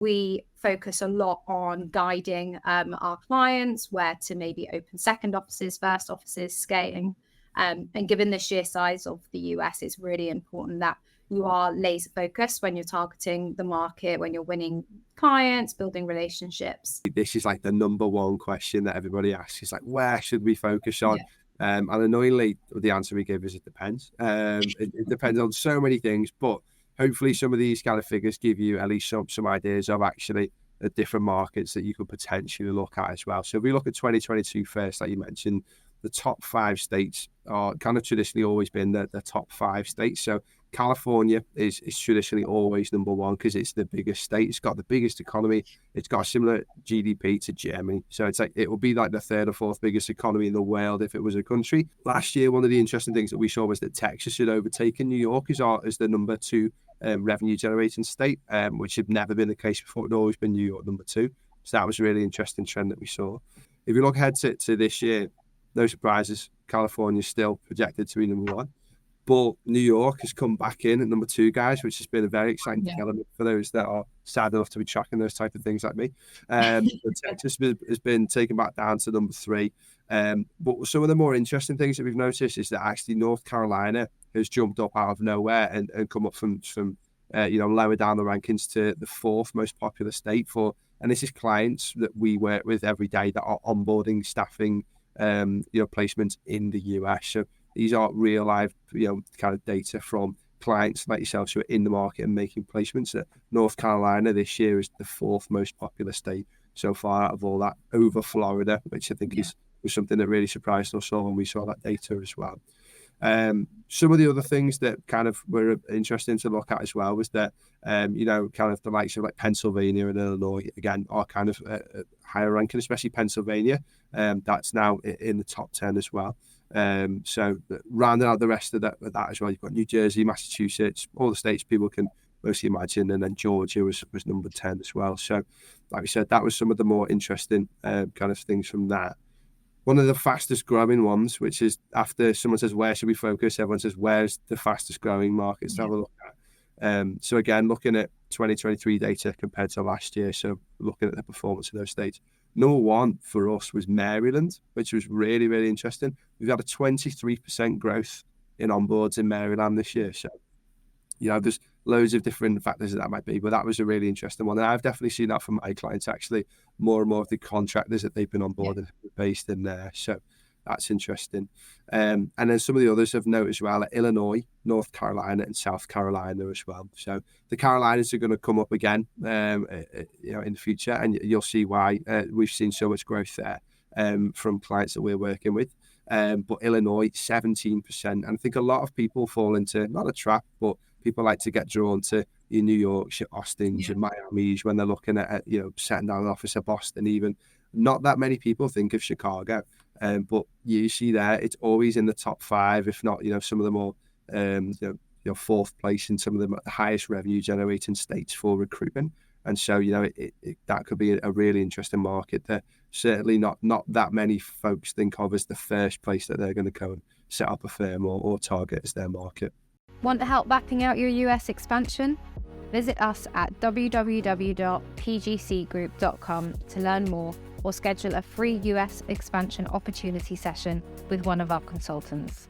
We focus a lot on guiding our clients where to maybe open second offices, first offices, scaling. And given the sheer size of the US, it's really important that you are laser focused when you're targeting the market, when you're winning clients, building relationships. This is like the number one question that everybody asks. It's like, where should we focus on? Yeah. And annoyingly, the answer we give is it depends. It depends on so many things, but hopefully some of these kind of figures give you at least some ideas of actually the different markets that you could potentially look at as well. So if we look at 2022 first, like you mentioned, the top 5 states are kind of traditionally always been the top 5 states. So California is traditionally always number one because it's the biggest state. It's got the biggest economy. It's got a similar GDP to Germany. So it's like it will be like the 3rd or 4th biggest economy in the world if it was a country. Last year, one of the interesting things that we saw was that Texas had overtaken New York as the number 2 revenue generating state, which had never been the case before. It had always been New York number 2. So that was a really interesting trend that we saw. If you look ahead to this year, no surprises. California is still projected to be number 1. But New York has come back in at number 2, guys, which has been a very exciting development for those that are sad enough to be tracking those type of things like me. Texas has been taken back down to number 3. But some of the more interesting things that we've noticed is that actually North Carolina has jumped up out of nowhere and come up from lower down the rankings to the 4th most popular state and this is clients that we work with every day that are onboarding, staffing, placements in the US. So these are real live, kind of data from clients like yourself who are in the market and making placements. North Carolina this year is the 4th most popular state so far out of all that, over Florida, which I think was something that really surprised us all when we saw that data as well. Some of the other things that kind of were interesting to look at as well was that, kind of the likes of like Pennsylvania and Illinois, again, are kind of higher ranking, especially Pennsylvania. That's now in the top 10 as well. So rounding out the rest of that as well, you've got New Jersey, Massachusetts, all the states people can mostly imagine, and then Georgia was number 10 as well. So like we said, that was some of the more interesting kind of things from that. One of the fastest growing ones, which is after someone says, where should we focus? Everyone says, where's the fastest growing markets to have a look at? So again, looking at 2023 data compared to last year, so looking at the performance of those states, number 1 for us was Maryland, which was really, really interesting. We've had a 23% growth in onboards in Maryland this year. So, there's loads of different factors that might be, but that was a really interesting one. And I've definitely seen that from my clients, actually. More and more of the contractors that they've been onboarding based in there. So that's interesting. And then some of the others of note as well, like Illinois, North Carolina, and South Carolina as well. So the Carolinas are going to come up again, in the future, and you'll see why we've seen so much growth there from clients that we're working with. But Illinois, 17%. And I think a lot of people fall into, not a trap, but people like to get drawn to your New Yorks, your Austins, your Miamis when they're looking at setting down an office at Boston even. Not that many people think of Chicago. But you see there, it's always in the top 5, if not, some of the more, 4th place in some of the highest revenue generating states for recruitment. And so, that could be a really interesting market that certainly not that many folks think of as the first place that they're going to go and set up a firm or target as their market. Want help mapping out your US expansion? Visit us at www.pgcgroup.com to learn more or schedule a free US expansion opportunity session with one of our consultants.